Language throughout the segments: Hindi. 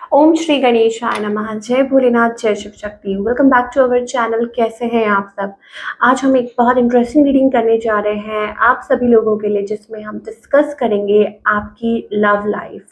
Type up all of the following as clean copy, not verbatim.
ओम श्री गणेशाय नमः। जय भोलेनाथ, जय Shiv Shakti. Welcome back to our channel. कैसे हैं आप सब? आज हम एक बहुत इंटरेस्टिंग रीडिंग करने जा रहे हैं आप सभी लोगों के लिए, जिसमें हम डिस्कस करेंगे आपकी लव लाइफ।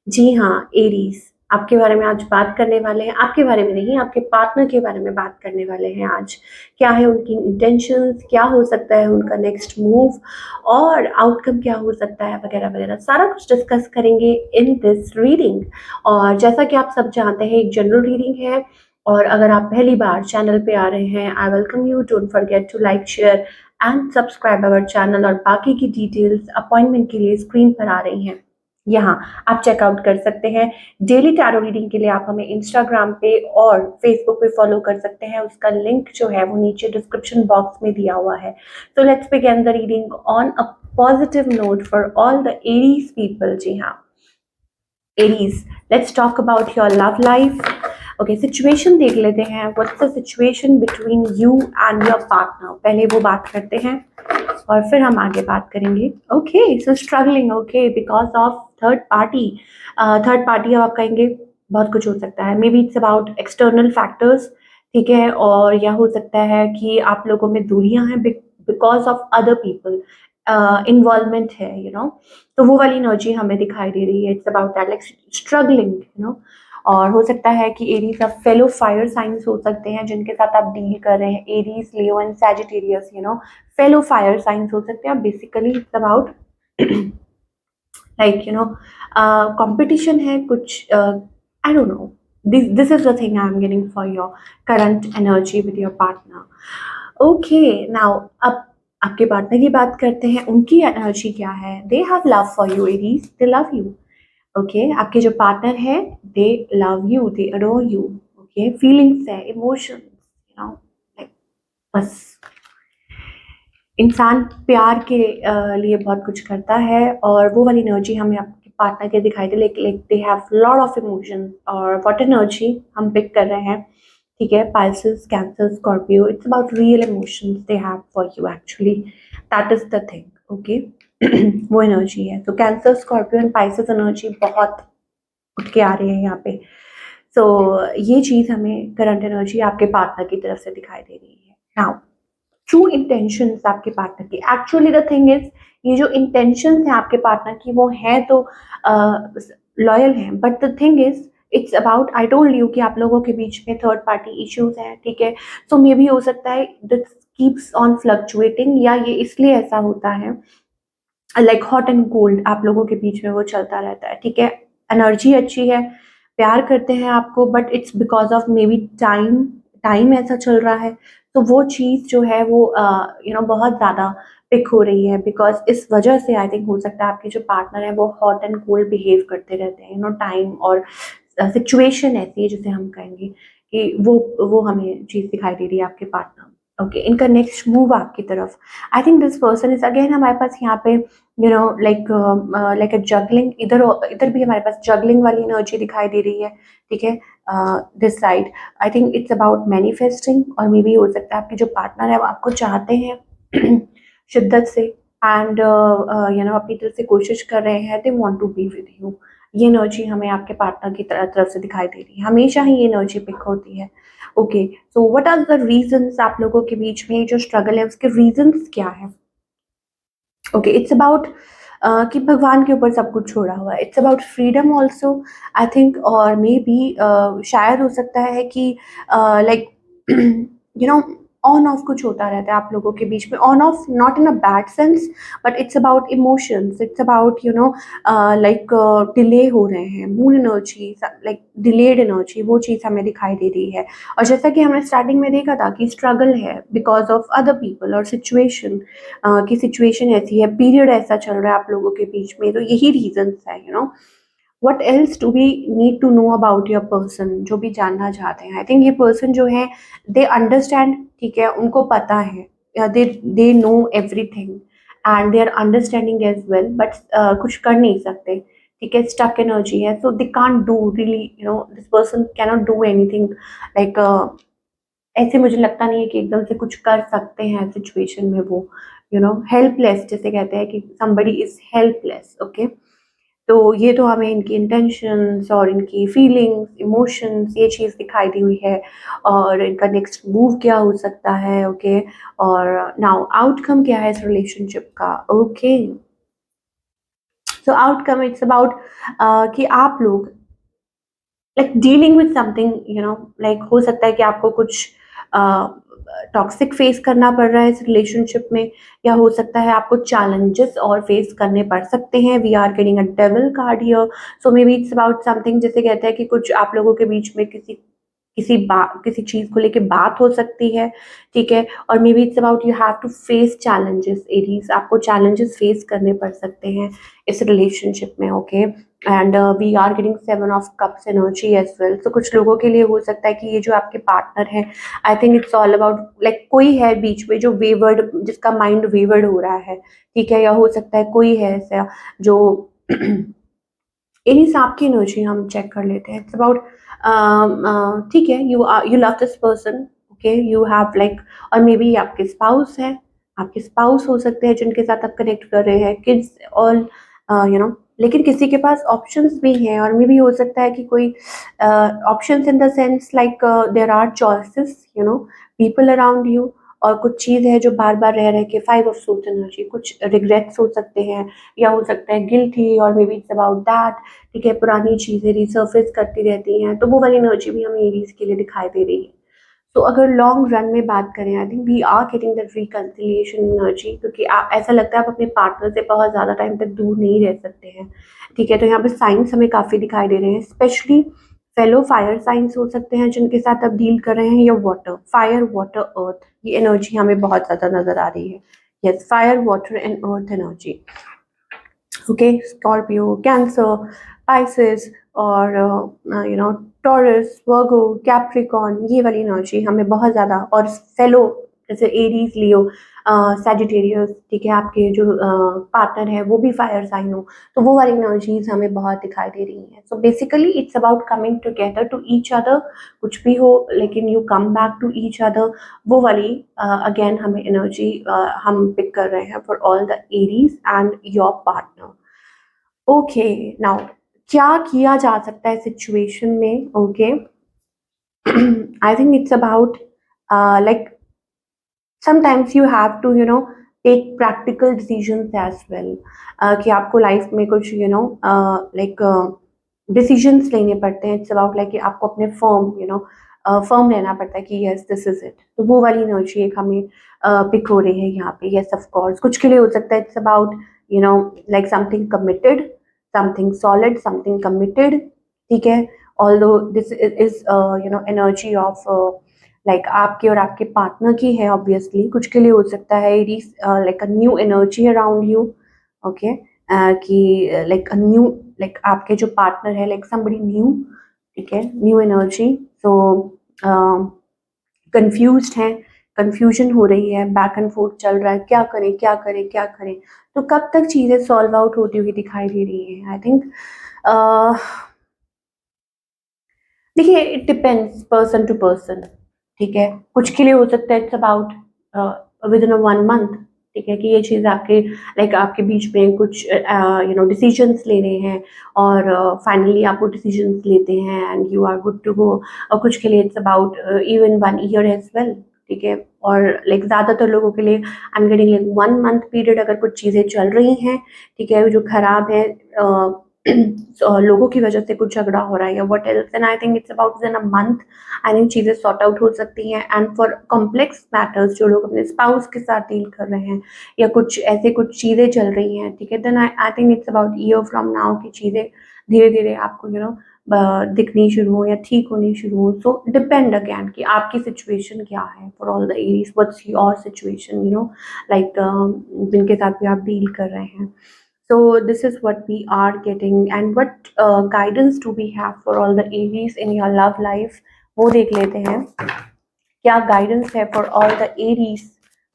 जी हाँ, एरीज आपके बारे में आज बात करने वाले हैं। आपके बारे में नहीं, आपके पार्टनर के बारे में बात करने वाले हैं आज। क्या है उनकी इंटेंशंस, क्या हो सकता है उनका नेक्स्ट मूव, और आउटकम क्या हो सकता है, वगैरह वगैरह सारा कुछ डिस्कस करेंगे इन दिस रीडिंग। और जैसा कि आप सब जानते हैं, एक जनरल रीडिंग है। और अगर आप पहली बार चैनल पे आ रहे हैं, I welcome you. Don't forget to like, share and subscribe our channel. और बाकी की डिटेल्स अपॉइंटमेंट के लिए स्क्रीन पर आ रही हैं, यहाँ आप चेकआउट कर सकते हैं। डेली टैरो रीडिंग के लिए आप हमें इंस्टाग्राम पे और फेसबुक पे फॉलो कर सकते हैं। उसका लिंक जो है वो नीचे डिस्क्रिप्शन बॉक्स में दिया हुआ है। तो let's begin the reading on a positive note for all the Aries people. जी हाँ, Aries, let's talk about your love life. Okay, situation देख लेते हैं। What's the situation between you and your partner, पहले वो बात करते हैं और फिर हम आगे बात करेंगे। Okay, so struggling, okay, because of third party. Third party अब आप कहेंगे बहुत कुछ हो सकता है। May be it's about external factors, ठीक है। और या हो सकता है कि आप लोगों में दूरियां हैं because of other people, involvement है, तो वो वाली एनर्जी हमें दिखाई दे रही है। It's about that, like struggling, और हो सकता है कि एरीज आप फेलो फायर साइंस हो सकते हैं जिनके साथ आप डील कर रहे हैं। Aries, Leo and Sagittarius, fellow fire science हो सकते हैं। Basically it's about like competition है कुछ। I don't know, this is the thing I'm getting for your current energy with your partner. Okay, now अब आपके पार्टनर की बात करते हैं। उनकी एनर्जी क्या है? They have love for you Aries, they love you. Okay, आपके जो पार्टनर है, दे love you, they adore you. Okay, feelings है, इमोशंस, लाइक बस इंसान प्यार के लिए बहुत कुछ करता है। और वो वाली एनर्जी हमें आपके पार्टनर के दिखाई दे, like they have lot of emotions. और व्हाट एनर्जी हम पिक कर रहे हैं, ठीक है? Pisces, Cancer, Scorpio, it's about real emotions they have for you actually. That is the thing, okay. वो एनर्जी है। तो Cancer, Scorpio and Pisces energy बहुत उठ के आ रही है यहाँ पे। सो ये चीज़ हमें करंट एनर्जी आपके पार्टनर की तरफ से दिखाई दे रही है। नाउ ट्रू इंटेंशंस आपके पार्टनर की, एक्चुअली द थिंग इज, ये जो इंटेंशंस हैं आपके पार्टनर की वो हैं तो लॉयल हैं, but the thing is it's about, I told you कि आप लोगों के बीच में थर्ड पार्टी इश्यूज हैं, ठीक है। सो मे भी हो सकता है दिस कीप्स ऑन फ्लक्चुएटिंग, या ये इसलिए ऐसा होता है, लाइक हॉट एंड कोल्ड आप लोगों के बीच में वो चलता रहता है, ठीक है। एनर्जी अच्छी है, प्यार करते हैं आपको, but it's because of may be time, time ऐसा चल रहा है। तो वो चीज़ जो है वो बहुत ज़्यादा पिक हो रही है, बिकॉज इस वजह से आई थिंक हो सकता है आपके जो पार्टनर है वो हॉट एंड कोल्ड बिहेव करते रहते हैं, टाइम और सिचुएशन ऐसी है जिसे हम कहेंगे कि वो हमें चीज़ दिखाई दे रही है आपके पार्टनर। ओके, इनका नेक्स्ट मूव आपकी तरफ, आई think this person is again हमारे पास यहाँ पे लाइक अ जगलिंग। इधर इधर भी हमारे पास जगलिंग वाली एनर्जी दिखाई दे रही है, ठीक है। This side I think it's about manifesting, और मे बी हो सकता है आपके जो पार्टनर है वो आपको चाहते हैं शिद्दत से, एंड अपनी तरफ से कोशिश कर रहे हैं, they want to be with you. ये एनर्जी हमें आपके पार्टनर की तरफ से दिखाई दे रही है। हमेशा ही ये एनर्जी पिक होती है। Okay, so what are the reasons? आप लोगों के बीच में जो स्ट्रगल है उसके रीजंस क्या है? ओके, इट्स अबाउट कि भगवान के ऊपर सब कुछ छोड़ा हुआ है। It's about freedom also, I think. और मे बी शायद हो सकता है कि लाइक ऑन ऑफ कुछ होता रहता है आप लोगों के बीच में। On off not in a bad sense, but it's about emotions, it's about like delay हो रहे हैं, moon energy, like delayed energy, वो चीज़ हमें दिखाई दे रही है। और जैसा कि हमने स्टार्टिंग में देखा था कि स्ट्रगल है बिकॉज ऑफ अदर पीपल और सिचुएशन, की सिचुएशन ऐसी है, पीरियड ऐसा चल रहा है आप लोगों के बीच में, तो यही रीजंस है। What else do we need to know about your person? जो भी जानना चाहते हैं, आई थिंक ये पर्सन जो है दे अंडरस्टैंड, ठीक है, उनको पता है, they know everything and they are understanding as well, but कुछ कर नहीं सकते, ठीक है। स्टक एनर्जी है, so they can't do really, this person cannot do anything, like ऐसे मुझे लगता नहीं है कि एकदम से कुछ कर सकते हैं सिचुएशन में वो, हेल्पलेस जिसे कहते हैं कि somebody इज हेल्पलेस। ओके, तो ये तो हमें इनकी इंटेंशंस और इनकी फीलिंग्स, इमोशंस ये चीज़ दिखाई दी हुई है और इनका नेक्स्ट मूव क्या हो सकता है, ओके। और नाउ आउटकम क्या है इस रिलेशनशिप का, okay. So outcome it's about कि आप लोग like dealing with something, like हो सकता है कि आपको कुछ टॉक्सिक फेस करना पड़ रहा है इस रिलेशनशिप में, या हो सकता है आपको चैलेंजेस और फेस करने पड़ सकते हैं। We are getting a devil card here, so maybe it's about something, जैसे कहते हैं कि कुछ आप लोगों के बीच में किसी चीज़ को लेके बात हो सकती है, ठीक है। और maybe it's about you have to face challenges Aries, आपको चैलेंजेस फेस करने पड़ सकते हैं इस रिलेशनशिप में, okay. And we are getting 7 of cups energy as well. तो कुछ लोगों के लिए हो सकता है कि ये जो आपके पार्टनर है, I think it's all about like कोई है बीच में जो वेवर्ड, जिसका माइंड वेवर्ड हो रहा है, ठीक है। या हो सकता है कोई है ऐसा जो इन्हीं सांप की एनर्जी हम चेक कर लेते हैं। इट्स अबाउट ठीक है, you love this person, okay, you have like, और मे बी आपके स्पाउस है, आपके स्पाउस हो सकते हैं जिनके साथ आप कनेक्ट कर रहे हैं, किड्स ऑल, यू नो। लेकिन किसी के पास ऑप्शंस भी हैं, और मे बी हो सकता है कि कोई options in the sense like there are choices, people around you, और कुछ चीज़ है जो बार बार रह के 5 ऑफ सोर्स एनर्जी, कुछ रिग्रेट्स हो सकते हैं, या हो सकता है गिल्टी, और maybe it's about that, ठीक है। पुरानी चीज़ें रिसर्फेस करती रहती हैं, तो वो वाली एनर्जी भी हमें एरीज के लिए दिखाई दे रही है। तो अगर लॉन्ग रन में बात करें, I think we are getting that reconciliation energy, क्योंकि ऐसा लगता है आप अपने पार्टनर से बहुत ज़्यादा टाइम तक दूर नहीं रह सकते हैं, ठीक है। तो यहाँ पे साइंस हमें काफ़ी दिखाई दे रहे हैं, स्पेशली फेलो फायर साइंस हो सकते हैं जिनके साथ आप डील कर रहे हैं, या वाटर, फायर वाटर अर्थ, ये एनर्जी हमें बहुत ज़्यादा नज़र आ रही है। Yes, fire water and earth energy, okay. Scorpio, cancer, Pisces, और टॉरस, वर्गो, कैप्रिकॉन, ये वाली एनर्जी हमें बहुत ज़्यादा, और फेलो जैसे एरीज, लियो, सैजिटेरियस, ठीक है। आपके जो पार्टनर है वो भी फायर साइन हो, तो वो वाली एनर्जीज हमें बहुत दिखाई दे रही हैं। So basically it's about coming together to each other, कुछ भी हो लेकिन you come back to each other, वो वाली अगेन हमें एनर्जी हम पिक कर रहे हैं for all the Aries and your partner, okay. Now क्या किया जा सकता है सिचुएशन में, okay. I think it's about like sometimes you have to take practical decisions as well, कि आपको लाइफ में कुछ लाइक डिसीजंस लेने पड़ते हैं। इट्स अबाउट लाइक कि आपको अपने फर्म रहना पड़ता है कि यस दिस इज इट, तो वो वाली एनर्जी एक हमें पिक हो रही है यहाँ पे। यस ऑफ कोर्स कुछ के लिए हो सकता है it's about like something committed, something solid, something committed, ठीक है। Although this is energy of like आपके और आपके पार्टनर की है, ऑब्वियसली कुछ के लिए हो सकता है Aries like a new energy around you, okay. कि लाइक अ न्यू, लाइक आपके जो पार्टनर है लाइक समबडी न्यू, ठीक है, न्यू एनर्जी। सो कंफ्यूज्ड हैं, कंफ्यूजन हो रही है, बैक एंड फोर्थ चल रहा है, क्या करें क्या करें क्या करें। तो कब तक चीज़ें सॉल्व आउट होती हुई दिखाई दे रही है, आई थिंक देखिए it depends person to person, ठीक है। कुछ के लिए हो सकता है it's about within 1 month, ठीक है, कि ये चीज़ आपके लाइक आपके बीच में कुछ डिसीजंस लेने हैं, और फाइनली आप वो डिसीजंस लेते हैं and you are good to go. और कुछ के लिए it's about even 1 year as well, ठीक है। और लाइक ज़्यादातर लोगों के लिए I am getting like 1 month period, अगर कुछ चीज़ें चल रही हैं, ठीक है, जो खराब है, लोगों की वजह से कुछ झगड़ा हो रहा है या what else, and I think it's about with in a month, I think चीज़ें सॉर्ट आउट हो सकती हैं। एंड फॉर कॉम्प्लेक्स मैटर्स जो लोग अपने स्पाउस के साथ डील कर रहे हैं, या कुछ ऐसे कुछ चीज़ें चल रही हैं, ठीक है, then I think it's about year from now की चीज़ें धीरे धीरे आपको दिखनी शुरू हो या ठीक होनी शुरू हो। सो डिपेंड अगैन कि आपकी सिचुएशन क्या है for all the Aries, what's your situation, like जिनके साथ भी आप डील कर रहे हैं। So this is what we are getting, and what guidance do we have for all the Aries in your love life, वो देख लेते हैं। क्या गाइडेंस है for all the Aries,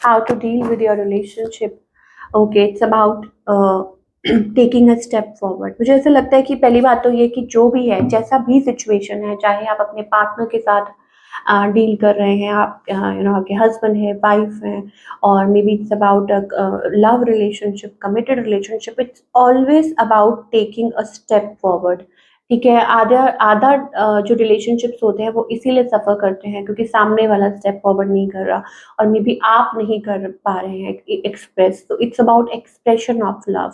how to deal with your relationship, okay. It's about taking a step forward. मुझे ऐसा लगता है कि पहली बात तो ये कि जो भी है, जैसा भी सिचुएशन है, चाहे आप अपने पार्टनर के साथ डील कर रहे हैं, आप आपके हस्बैंड है, वाइफ है, और maybe it's about love relationship, committed relationship, it's always about taking a step forward. ठीक है, आधा आधा जो रिलेशनशिप्स होते हैं वो इसीलिए सफ़र करते हैं क्योंकि सामने वाला स्टेप फॉरवर्ड नहीं कर रहा, और मे बी आप नहीं कर पा रहे हैं एक्सप्रेस, तो it's about expression of love.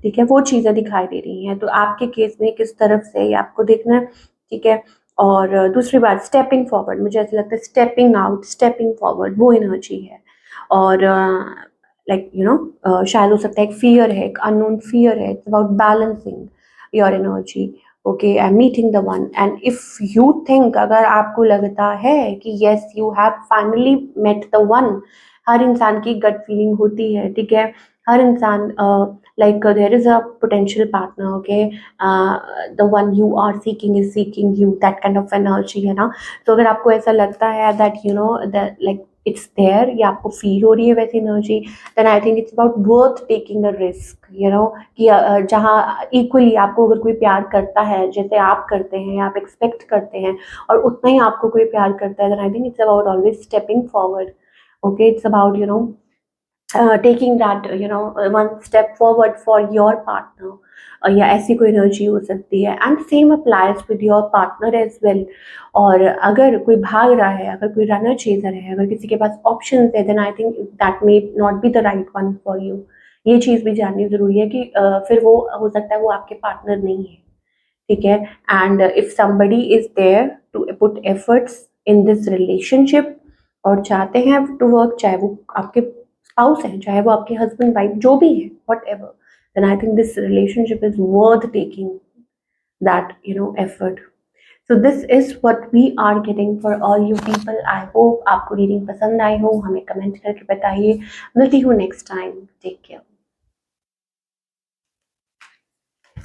ठीक है, वो चीज़ें दिखाई दे रही हैं, तो आपके केस में किस तरफ से ये आपको देखना है। ठीक है, और दूसरी बात स्टेपिंग फॉरवर्ड, मुझे ऐसा लगता है स्टेपिंग आउट, स्टेपिंग फॉरवर्ड वो एनर्जी है। और लाइक शायद हो सकता है एक फियर है, एक अननोन फियर है, it's about balancing your energy. Okay, I am meeting the one, and if you think, अगर आपको लगता है कि yes you have finally met the one, हर इंसान की गट फीलिंग होती है। ठीक है, हर इंसान like there is a potential partner, okay, the one you are seeking is seeking you, that kind of energy है ना। तो अगर आपको ऐसा लगता है that that like it's there, या आपको फील हो रही है वैसी energy, then I think it's about worth taking a risk, कि जहाँ इक्वली आपको अगर कोई प्यार करता है जैसे आप करते हैं या आप एक्सपेक्ट करते हैं, और उतना ही आपको कोई प्यार करता है, then I think it's about always stepping forward. Okay, it's about taking that one step forward for your partner, या ऐसी कोई एनर्जी हो सकती है, and same applies with your partner as well. और अगर कोई भाग रहा है, अगर कोई रनर चेजर है, अगर किसी के पास ऑप्शन है, then I think that may not be the right one for you. ये चीज़ भी जाननी ज़रूरी है कि फिर वो हो सकता है वो आपके पार्टनर नहीं है। ठीक है, and if somebody is there to put efforts in this relationship और चाहते हैं टू वर्क, चाहे वो आपके स्पाउस हैं, चाहे वो आपके हस्बैंड वाइफ जो भी है, whatever, then I think this relationship is worth taking that effort. So this is what we are getting for all you people. I hope आपको रीडिंग पसंद आई हो, हमें कमेंट करके बताइए। मिलती हूँ नेक्स्ट टाइम, टेक केयर।